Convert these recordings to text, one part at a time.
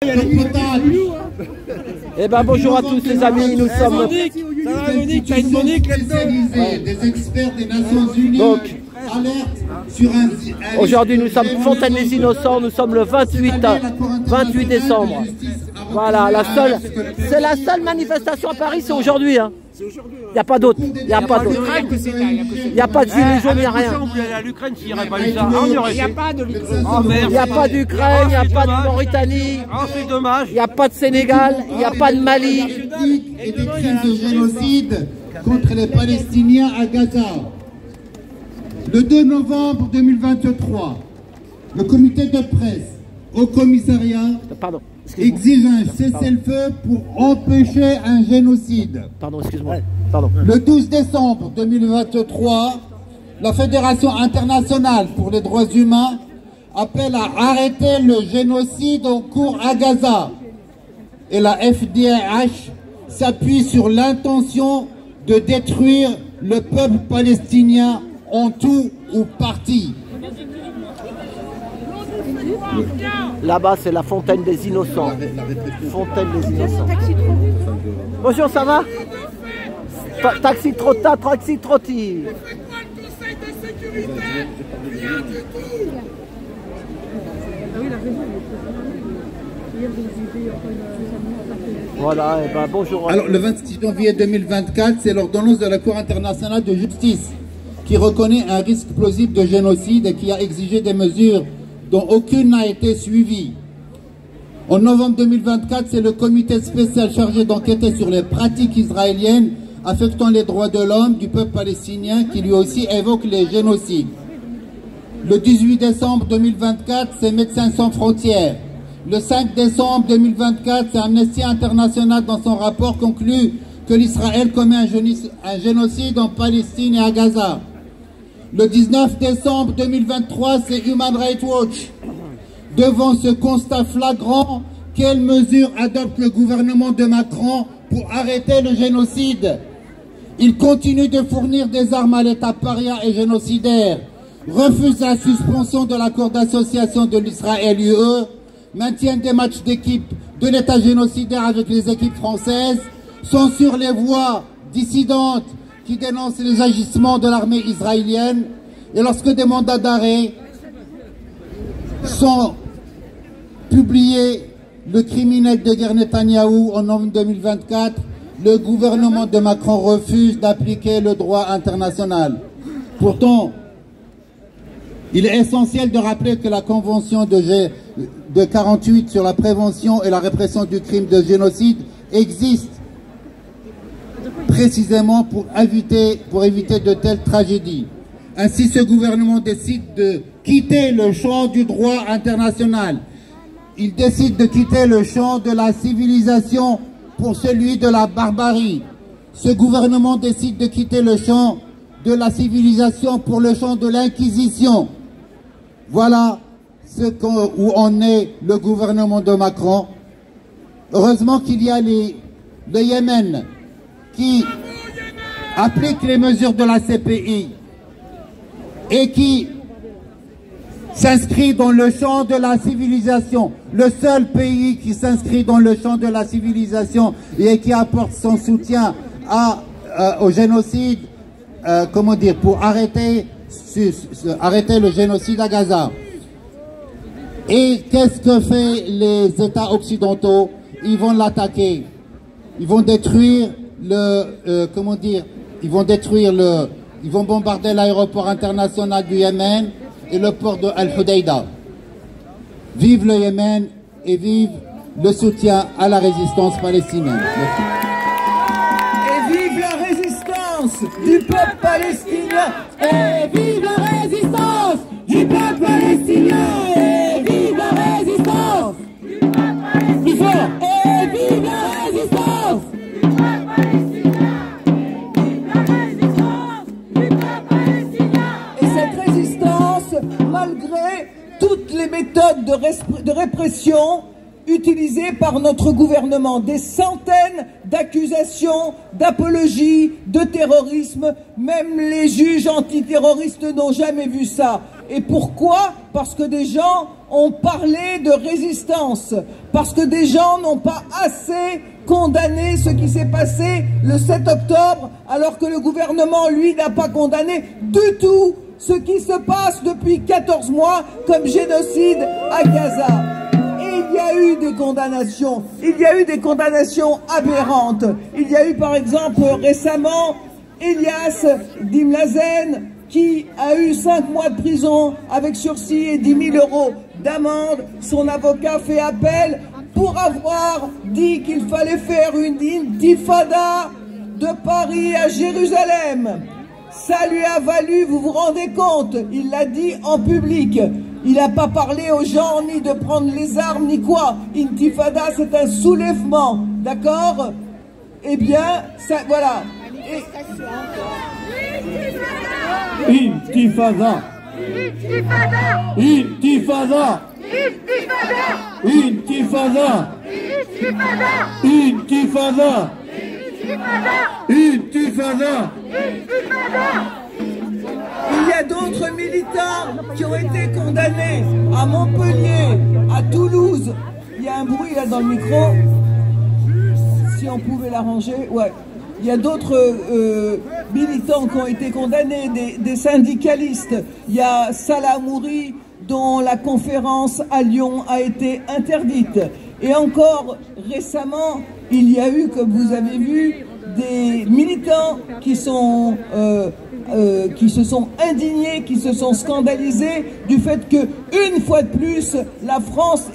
Eh ben bonjour à tous les amis, nous sommes... Monique, t'as une Monique spécialisée, des experts des Nations Unies. Donc, alerte sur un... Aujourd'hui nous sommes Fontaine des Innocents, nous sommes le 28 décembre. Voilà, c'est la seule manifestation à Paris, c'est aujourd'hui. Hein. Il n'y a pas d'autre. Il n'y a pas d'autre. Il n'y a pas de gilets jaunes, il n'y a rien. Il n'y a pas d'Ukraine, il n'y a pas d'Ukraine, il n'y a pas de Mauritanie. C'est dommage. Il n'y a pas de Sénégal, il n'y a pas de Mali. Et des crimes de génocide contre les Palestiniens à Gaza. Le 2 novembre 2023, le comité de presse au commissariat exige un cessez-le-feu pour empêcher un génocide. Pardon, excuse-moi. Le 12 décembre 2023, la Fédération internationale pour les droits humains appelle à arrêter le génocide en cours à Gaza. Et la FDH s'appuie sur l'intention de détruire le peuple palestinien en tout ou partie. Là-bas, c'est la Fontaine des Innocents. Fontaine des Innocents. Bonjour, ça va? Taxi Trotta, taxi Trotti. Conseil de sécurité, rien du tout. Voilà, et ben bonjour. Alors, le 26 janvier 2024, c'est l'ordonnance de la Cour internationale de justice qui reconnaît un risque plausible de génocide et qui a exigé des mesures dont aucune n'a été suivie. En novembre 2024, c'est le comité spécial chargé d'enquêter sur les pratiques israéliennes affectant les droits de l'homme du peuple palestinien qui lui aussi évoque les génocides. Le 18 décembre 2024, c'est Médecins sans frontières. Le 5 décembre 2024, c'est Amnesty International dans son rapport conclut que l'Israël commet un génocide en Palestine et à Gaza. Le 19 décembre 2023, c'est Human Rights Watch. Devant ce constat flagrant, quelles mesures adopte le gouvernement de Macron pour arrêter le génocide? Il continue de fournir des armes à l'État paria et génocidaire, refuse la suspension de l'accord d'association de l'Israël-UE, maintient des matchs d'équipe de l'État génocidaire avec les équipes françaises, censure les voix dissidentes qui dénoncent les agissements de l'armée israélienne, et lorsque des mandats d'arrêt sont publiés, le criminel de guerre Netanyahou en novembre 2024, le gouvernement de Macron refuse d'appliquer le droit international. Pourtant, il est essentiel de rappeler que la Convention de 48 sur la prévention et la répression du crime de génocide existe précisément pour éviter de telles tragédies. Ainsi, ce gouvernement décide de quitter le champ du droit international. Il décide de quitter le champ de la civilisation pour celui de la barbarie. Ce gouvernement décide de quitter le champ de la civilisation pour le champ de l'inquisition. Voilà où en est le gouvernement de Macron. Heureusement qu'il y a le Yémen qui applique les mesures de la CPI et qui s'inscrit dans le champ de la civilisation. Le seul pays qui s'inscrit dans le champ de la civilisation et qui apporte son soutien au génocide, pour arrêter le génocide à Gaza. Et qu'est-ce que fait les États occidentaux? Ils vont l'attaquer. Ils vont détruire ils vont bombarder l'aéroport international du Yémen et le port de Al-Hodeïda. Vive le Yémen et vive le soutien à la résistance palestinienne. Merci. Et vive la résistance du peuple palestinien. Et vive la résistance du peuple palestinien. Et vive la résistance du peuple palestinien. Plus fort. Et vive la résistance du peuple palestinien. Et vive la résistance du peuple palestinien. Et cette résistance, malgré toutes les méthodes de répression utilisées par notre gouvernement, des centaines d'accusations d'apologie, de terrorisme, même les juges antiterroristes n'ont jamais vu ça. Et pourquoi? Parce que des gens ont parlé de résistance, parce que des gens n'ont pas assez condamné ce qui s'est passé le 7 octobre, alors que le gouvernement, lui, n'a pas condamné du tout ce qui se passe depuis 14 mois comme génocide à Gaza. Et il y a eu des condamnations, il y a eu des condamnations aberrantes. Il y a eu par exemple récemment Elias Dimlazen qui a eu 5 mois de prison avec sursis et 10 000 € d'amende. Son avocat fait appel pour avoir dit qu'il fallait faire une intifada de Paris à Jérusalem. Ça lui a valu, vous vous rendez compte, il l'a dit en public. Il n'a pas parlé aux gens ni de prendre les armes ni quoi. Intifada, c'est un soulèvement, d'accord? Eh bien, ça, voilà. Intifada. Intifada. Intifada. Intifada. Intifada. Intifada. Il y a d'autres militants qui ont été condamnés à Montpellier, à Toulouse. Il y a un bruit là dans le micro. Si on pouvait l'arranger, ouais. Il y a d'autres militants qui ont été condamnés, des syndicalistes. Il y a Salah Mouri, dont la conférence à Lyon a été interdite. Et encore récemment, il y a eu, comme vous avez vu, des militants qui se sont indignés, qui se sont scandalisés du fait que, une fois de plus, la France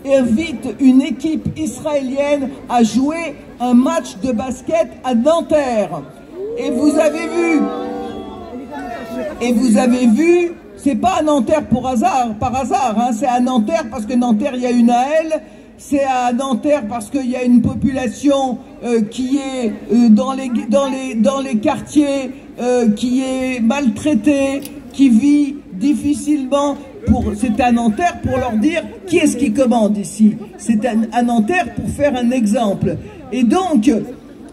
invite une équipe israélienne à jouer un match de basket à Nanterre. Et vous avez vu, c'est pas à Nanterre par hasard, hein, c'est à Nanterre parce que Nanterre, il y a une AL, c'est à Nanterre parce qu'il y a une population qui est dans les quartiers, qui est maltraitée, qui vit difficilement. C'est à Nanterre pour leur dire qui est-ce qui commande ici. C'est à Nanterre pour faire un exemple. Et donc,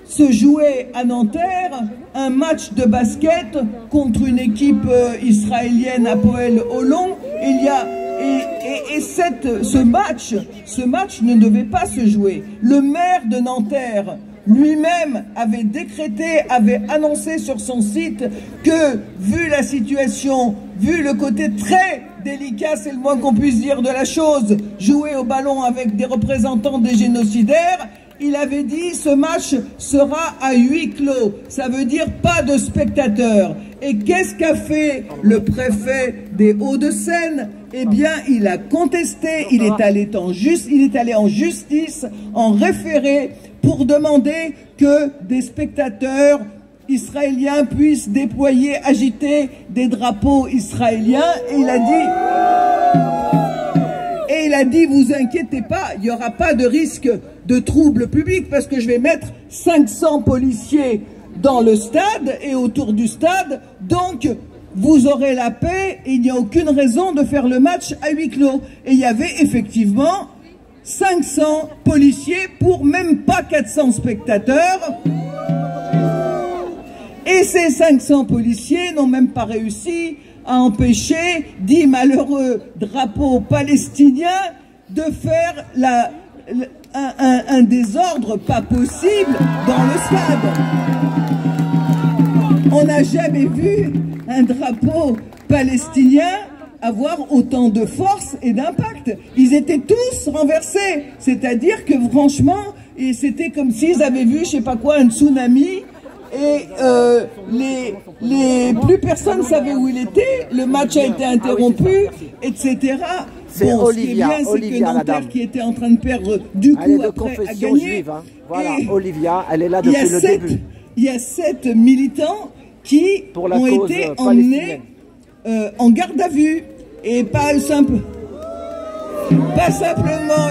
se jouait à Nanterre un match de basket contre une équipe israélienne Hapoel Holon. Et ce match ne devait pas se jouer. Le maire de Nanterre lui-même avait annoncé sur son site que, vu la situation, vu le côté très délicat, c'est le moins qu'on puisse dire de la chose, jouer au ballon avec des représentants des génocidaires, il avait dit ce match sera à huis clos, ça veut dire pas de spectateurs. Et qu'est-ce qu'a fait le préfet des Hauts-de-Seine? Eh bien, il a contesté, il est allé en justice, en référé, pour demander que des spectateurs israéliens puissent déployer, agiter des drapeaux israéliens. Et il a dit, vous inquiétez pas, il n'y aura pas de risque de trouble public parce que je vais mettre 500 policiers dans le stade et autour du stade, donc vous aurez la paix et il n'y a aucune raison de faire le match à huis clos. Et il y avait effectivement 500 policiers pour même pas 400 spectateurs. Et ces 500 policiers n'ont même pas réussi à empêcher 10 malheureux drapeaux palestiniens de faire un désordre pas possible dans le stade. On n'a jamais vu un drapeau palestinien avoir autant de force et d'impact. Ils étaient tous renversés. C'est-à-dire que franchement, c'était comme s'ils avaient vu, je sais pas quoi, un tsunami. Et plus personne ne savait où il était. Le match a été interrompu, etc. C'est bon, Olivia, ce qui est bien, c'est que Nanterre, qui était en train de perdre, du coup, après, a gagné. Juive, hein. Voilà, Olivia, elle est là depuis le début. Il y a 7 militants qui ont été emmenés en garde à vue. Et pas simplement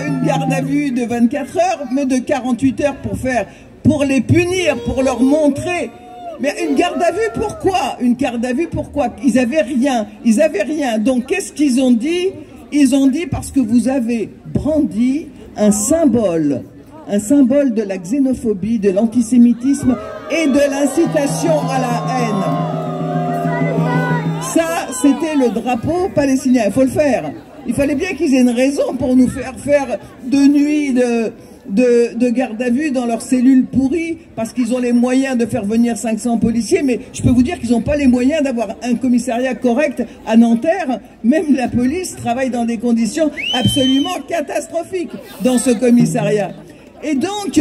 une garde à vue de 24 heures, mais de 48 heures pour les punir, pour leur montrer. Mais une garde à vue, pourquoi? Une garde à vue, pourquoi? Ils avaient rien. Donc, qu'est-ce qu'ils ont dit? Ils ont dit parce que vous avez brandi un symbole de la xénophobie, de l'antisémitisme et de l'incitation à la haine. Ça, c'était le drapeau palestinien. Il faut le faire. Il fallait bien qu'ils aient une raison pour nous faire faire de nuit de garde à vue dans leurs cellules pourries, parce qu'ils ont les moyens de faire venir 500 policiers, mais je peux vous dire qu'ils n'ont pas les moyens d'avoir un commissariat correct à Nanterre. Même la police travaille dans des conditions absolument catastrophiques dans ce commissariat. Et donc,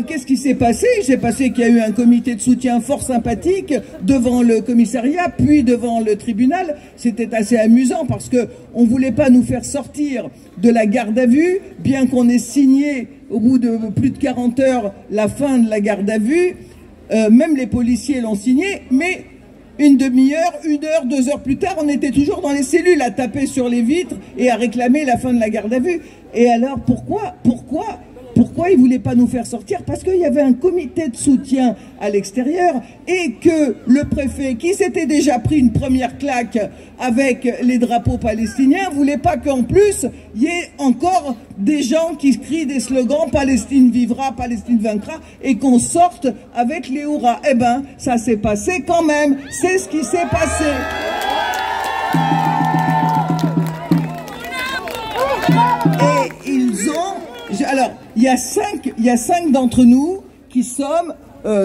qu'est-ce qui s'est passé? Il s'est passé qu'il y a eu un comité de soutien fort sympathique devant le commissariat, puis devant le tribunal. C'était assez amusant parce que on voulait pas nous faire sortir de la garde à vue, bien qu'on ait signé au bout de plus de 40 heures la fin de la garde à vue. Même les policiers l'ont signé, mais une demi-heure, 1 heure, 2 heures plus tard, on était toujours dans les cellules à taper sur les vitres et à réclamer la fin de la garde à vue. Et alors pourquoi ils ne voulaient pas nous faire sortir? Parce qu'il y avait un comité de soutien à l'extérieur et que le préfet, qui s'était déjà pris une première claque avec les drapeaux palestiniens, ne voulait pas qu'en plus, il y ait encore des gens qui crient des slogans « Palestine vivra, Palestine vaincra » et qu'on sorte avec les hurrahs. Eh ben, ça s'est passé quand même. C'est ce qui s'est passé. Et ils ont... Alors, il y a cinq d'entre nous qui sommes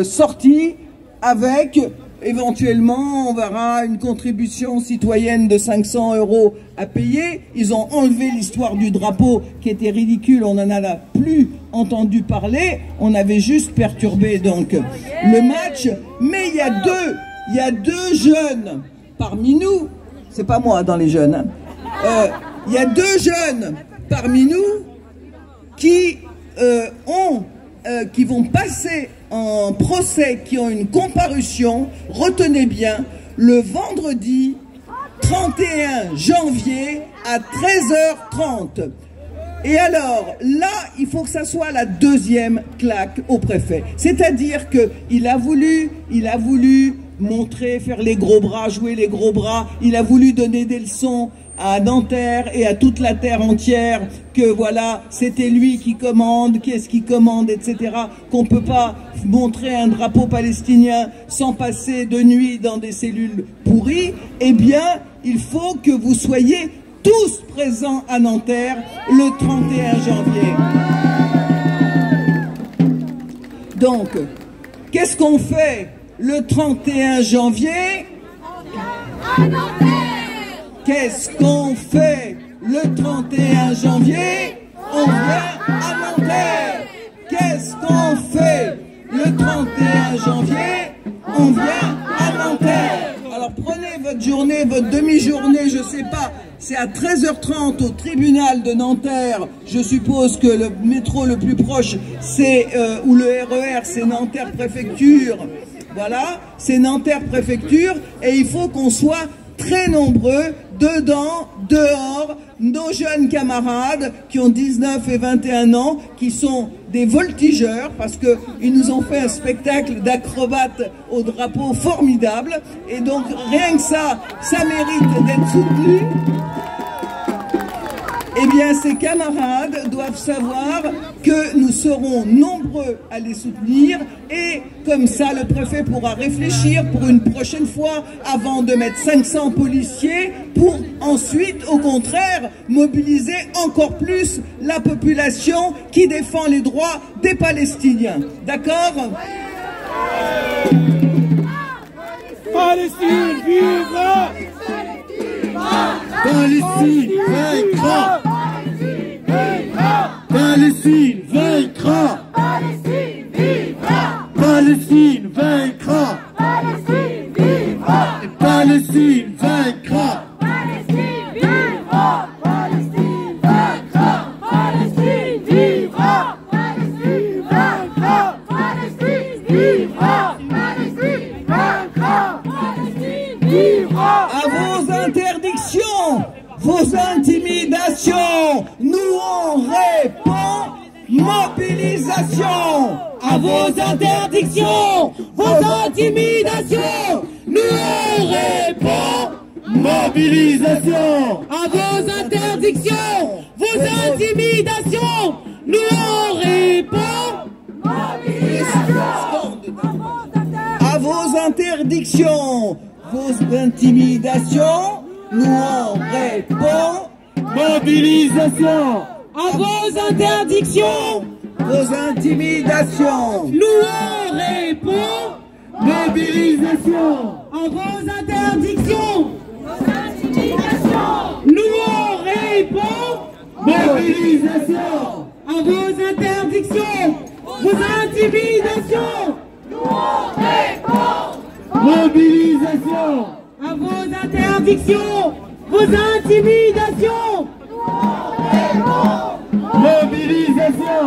sortis avec, éventuellement, on verra, une contribution citoyenne de 500 € à payer. Ils ont enlevé l'histoire du drapeau qui était ridicule, on n'en a plus entendu parler, on avait juste perturbé donc le match. Mais il y a deux jeunes parmi nous, c'est pas moi dans les jeunes, hein. Il y a 2 jeunes parmi nous qui vont passer en procès, qui ont une comparution, retenez bien, le vendredi 31 janvier à 13h30. Et alors, là, il faut que ça soit la 2e claque au préfet. C'est-à-dire qu'il a voulu montrer, faire les gros bras, jouer les gros bras, il a voulu donner des leçons à Nanterre et à toute la terre entière que voilà, c'était lui qui commande, qui est-ce qui commande, etc. Qu'on peut pas montrer un drapeau palestinien sans passer de nuit dans des cellules pourries. Eh bien, il faut que vous soyez tous présents à Nanterre le 31 janvier. Donc, qu'est-ce qu'on fait le 31 janvier? À Nanterre. Qu'est-ce qu'on fait le 31 janvier? On vient à Nanterre. Qu'est-ce qu'on fait le 31 janvier? On vient à Nanterre. Alors prenez votre journée, votre demi-journée, je sais pas, c'est à 13h30 au tribunal de Nanterre. Je suppose que le métro le plus proche, c'est ou le RER, c'est Nanterre Préfecture. Voilà, c'est Nanterre Préfecture et il faut qu'on soit très nombreux, dedans, dehors, nos jeunes camarades qui ont 19 et 21 ans, qui sont des voltigeurs, parce qu'ils nous ont fait un spectacle d'acrobates au drapeau formidable, et donc rien que ça mérite d'être soutenu. Eh bien, ces camarades doivent savoir que nous serons nombreux à les soutenir et comme ça, le préfet pourra réfléchir pour une prochaine fois avant de mettre 500 policiers pour ensuite, au contraire, mobiliser encore plus la population qui défend les droits des Palestiniens. D'accord ? Palestine vivra! Palestine vaincra! Palestine vaincra! Palestine vaincra! Palestine vaincra! À vos interdictions, vos intimidations, nous on répond mobilisation. À vos interdictions, vos intimidations, nous on répond mobilisation. À vos interdictions, vos intimidations, nous on répond mobilisation. À vos interdictions, vos intimidations, nous on répond. Mobilisation à vos interdictions, Vos intimidations, nous on répond. Mobilisation à vos interdictions, nous on répond. Mobilisation à vos interdictions, vos intimidations, nous on répond. Mobilisation à vos interdictions, vos intimidations, nous on répond. Mobilisation.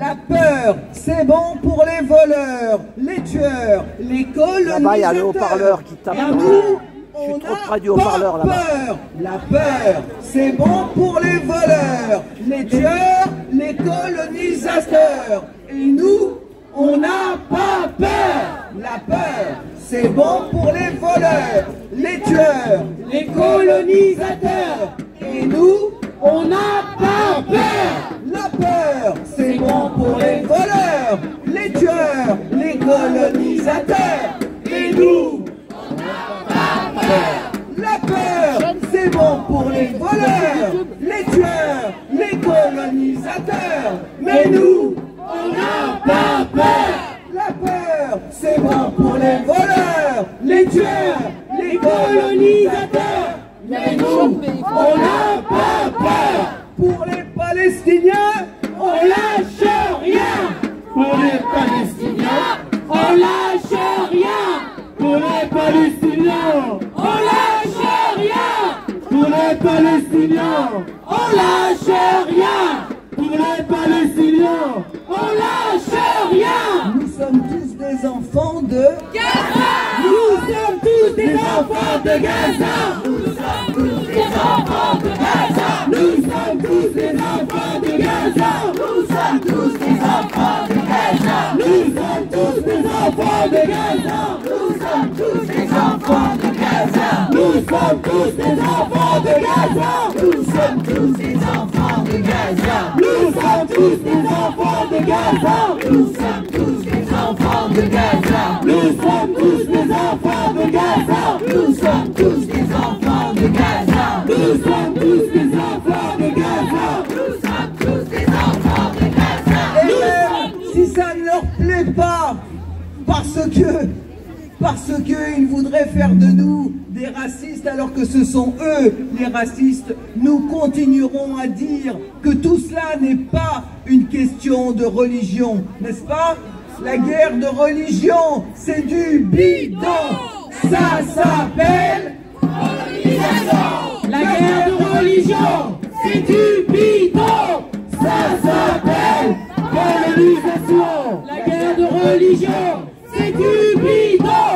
la peur, c'est bon pour les voleurs, les tueurs, les colonisateurs. Là-bas, il y a le haut-parleur qui tape. Et nous, Je suis on trop n'a près du haut-parleur, pas là-bas. peur. La peur, c'est bon pour les voleurs, les tueurs, les colonisateurs. Et nous, on n'a pas peur. La peur, c'est bon pour les voleurs, les tueurs, les colonisateurs. Et nous, on n'a pas peur. La peur, c'est bon pour les voleurs, les tueurs, les colonisateurs. Et nous, on n'a pas peur. La peur, c'est bon pour les voleurs, les tueurs, les colonisateurs. Mais nous, on n'a pas peur. La peur, c'est bon pour les voleurs, les tueurs, les colonisateurs. Mais nous, on n'a pas peur. Pour les Palestiniens, on lâche rien. Pour les Palestiniens, On lâche rien. pour les Palestiniens, On lâche rien. pour les Palestiniens, On lâche rien. pour les Palestiniens. On lâche rien. Nous sommes tous des enfants de Gaza. Nous sommes tous des enfants de Gaza. Nous sommes tous des enfants de Gaza. Nous sommes tous des enfants de Gaza. Nous sommes tous des enfants de Gaza. Nous sommes tous des enfants de Gaza. Nous sommes tous des enfants de Gaza. Nous sommes tous des enfants de Gaza. Nous sommes tous des enfants de Gaza. Nous sommes tous des enfants de Gaza. Nous sommes tous des enfants de Gaza. Nous sommes tous des enfants de Gaza. Nous sommes tous des enfants de Gaza. Nous sommes tous des enfants de Gaza. Nous sommes tous des enfants de Gaza. Et même si ça ne leur plaît pas, parce que ils voudraient faire de nous des racistes alors que ce sont eux les racistes, nous continuerons à dire que tout cela n'est pas une question de religion, n'est-ce pas? La guerre de religion, c'est du bidon. Ça s'appelle colonisation. La guerre de religion, c'est du bidon. Ça s'appelle colonisation. La guerre de religion, c'est du bidon.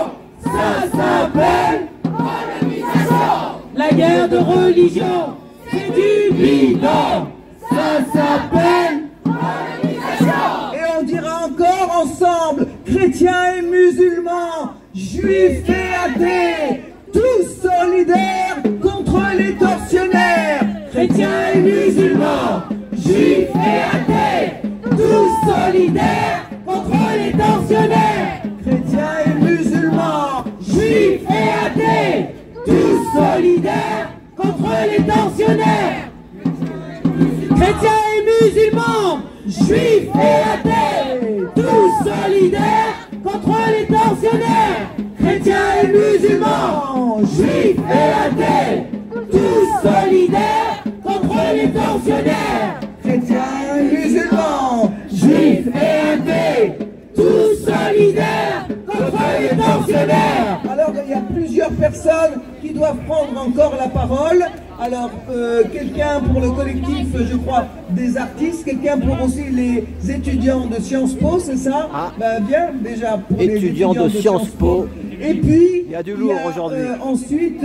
Ça s'appelle colonisation. La guerre de religion, c'est du bidon. Ça s'appelle colonisation. Et on dira encore ensemble, chrétiens et musulmans, juifs et athées, tous solidaires contre les tortionnaires. Chrétiens et musulmans, juifs et athées, tous solidaires contre les tortionnaires. Chrétiens et musulmans, juifs et athées, tous solidaires contre les tortionnaires. Chrétiens et musulmans, juifs et athées, tous solidaires contre les tortionnaires. Chrétiens et musulmans, juifs et athées, tous solidaires contre les tortionnaires. Chrétiens et musulmans, juifs et athées, tous solidaires contre les tortionnaires. Alors il y a plusieurs personnes qui doivent prendre encore la parole. Alors quelqu'un pour le collectif, je crois, des artistes, quelqu'un pour aussi les étudiants de Sciences Po, c'est ça? Ah. Ben, bien, déjà pour les Étudiants de Sciences Po. Et puis, Il y a du lourd aujourd'hui. Ensuite,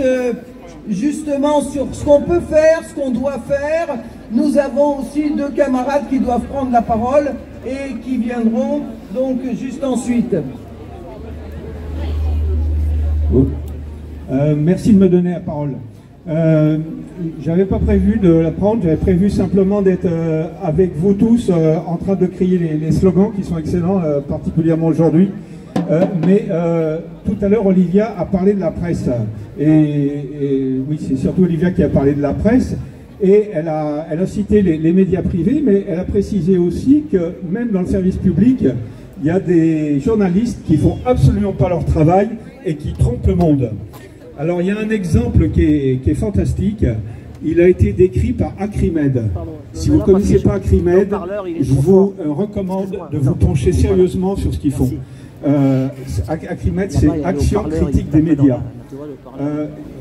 justement, sur ce qu'on peut faire, ce qu'on doit faire, nous avons aussi deux camarades qui doivent prendre la parole et qui viendront donc juste ensuite. Merci de me donner la parole. J'avais pas prévu de la prendre, j'avais prévu simplement d'être avec vous tous en train de crier les slogans qui sont excellents, particulièrement aujourd'hui. Mais tout à l'heure, Olivia a parlé de la presse. Et oui, c'est surtout Olivia qui a parlé de la presse. Et elle a cité les médias privés, mais elle a précisé aussi que même dans le service public, il y a des journalistes qui font absolument pas leur travail et qui trompent le monde. Alors il y a un exemple qui est fantastique. Il a été décrit par Acrimed. Si vous ne connaissez pas Acrimed, je vous recommande de vous pencher sérieusement sur ce qu'ils font. Acrimed, c'est Action Critique des Médias.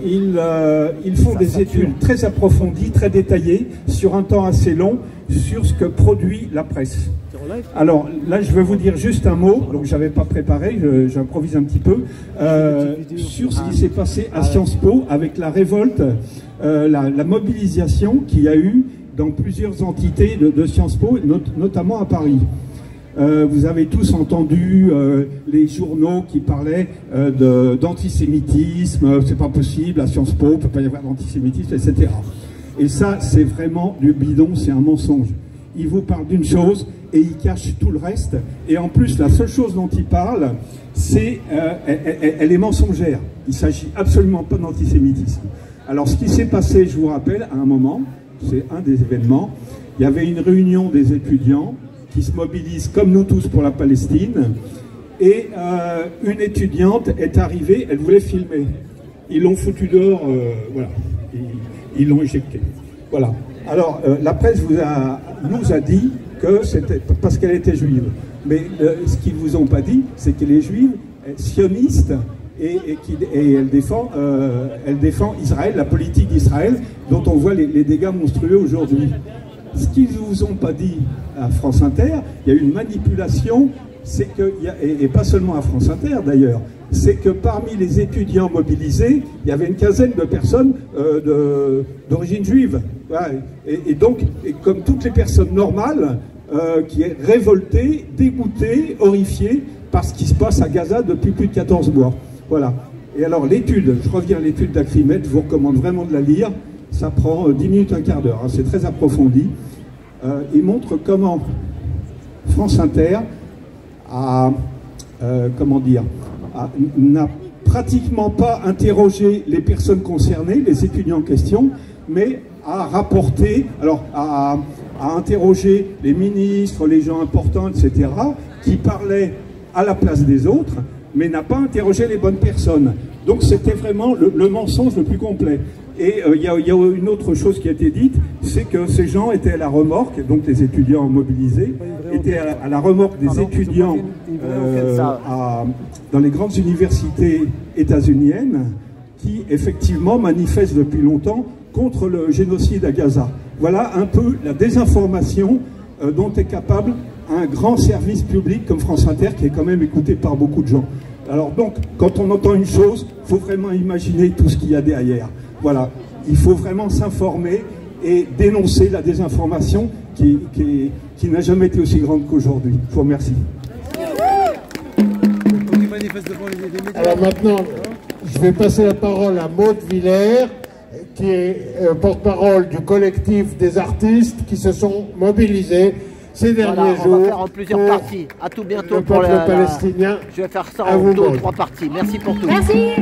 Ils font des études très approfondies, très détaillées, sur un temps assez long, sur ce que produit la presse. Alors là, je vais vous dire juste un mot, donc je n'avais pas préparé, j'improvise un petit peu, sur ce qui s'est passé à Sciences Po avec la révolte, la mobilisation qu'il y a eu dans plusieurs entités de Sciences Po, notamment à Paris. Vous avez tous entendu les journaux qui parlaient d'antisémitisme, c'est pas possible, à Sciences Po, il ne peut pas y avoir d'antisémitisme, etc. Et ça, c'est vraiment du bidon, c'est un mensonge. Il vous parle d'une chose et il cache tout le reste. Et en plus, la seule chose dont il parle, c'est elle est mensongère. Il ne s'agit absolument pas d'antisémitisme. Alors, ce qui s'est passé, je vous rappelle, à un moment, c'est un des événements, il y avait une réunion des étudiants qui se mobilisent comme nous tous pour la Palestine, et une étudiante est arrivée, elle voulait filmer. Ils l'ont foutu dehors, voilà, ils l'ont éjectée. Voilà. Alors, la presse nous a dit que c'était parce qu'elle était juive. Mais ce qu'ils ne vous ont pas dit, c'est qu'elle est juive, sioniste, et elle défend Israël, la politique d'Israël, dont on voit les dégâts monstrueux aujourd'hui. Ce qu'ils ne vous ont pas dit à France Inter, il y a eu une manipulation, c'est que, et pas seulement à France Inter d'ailleurs, c'est que parmi les étudiants mobilisés, il y avait une quinzaine de personnes d'origine juive. Voilà. Et donc, comme toutes les personnes normales, qui est révoltée, dégoûtée, horrifiée par ce qui se passe à Gaza depuis plus de 14 mois. Voilà. Et alors l'étude, je reviens à l'étude d'Acrimed, je vous recommande vraiment de la lire. Ça prend 10 minutes, un quart d'heure, hein, c'est très approfondi. Il montre comment France Inter n'a pratiquement pas interrogé les personnes concernées, les étudiants en question, mais a rapporté, alors a interrogé les ministres, les gens importants, etc., qui parlaient à la place des autres, mais n'a pas interrogé les bonnes personnes. Donc c'était vraiment le mensonge le plus complet. Et il y a une autre chose qui a été dite, c'est que ces gens étaient à la remorque, donc les étudiants mobilisés, étaient à la remorque des étudiants dans les grandes universités états-uniennes, qui effectivement manifestent depuis longtemps contre le génocide à Gaza. Voilà un peu la désinformation dont est capable un grand service public comme France Inter, qui est quand même écouté par beaucoup de gens. Alors donc, quand on entend une chose, il faut vraiment imaginer tout ce qu'il y a derrière. Voilà, il faut vraiment s'informer et dénoncer la désinformation qui n'a jamais été aussi grande qu'aujourd'hui. Je vous remercie. Alors maintenant, je vais passer la parole à Maud Villers, qui est porte-parole du collectif des artistes qui se sont mobilisés ces derniers jours. On va faire en plusieurs parties. À tout bientôt pour le palestinien. Je vais faire ça en 2 ou 3 parties. Merci pour tout. Merci.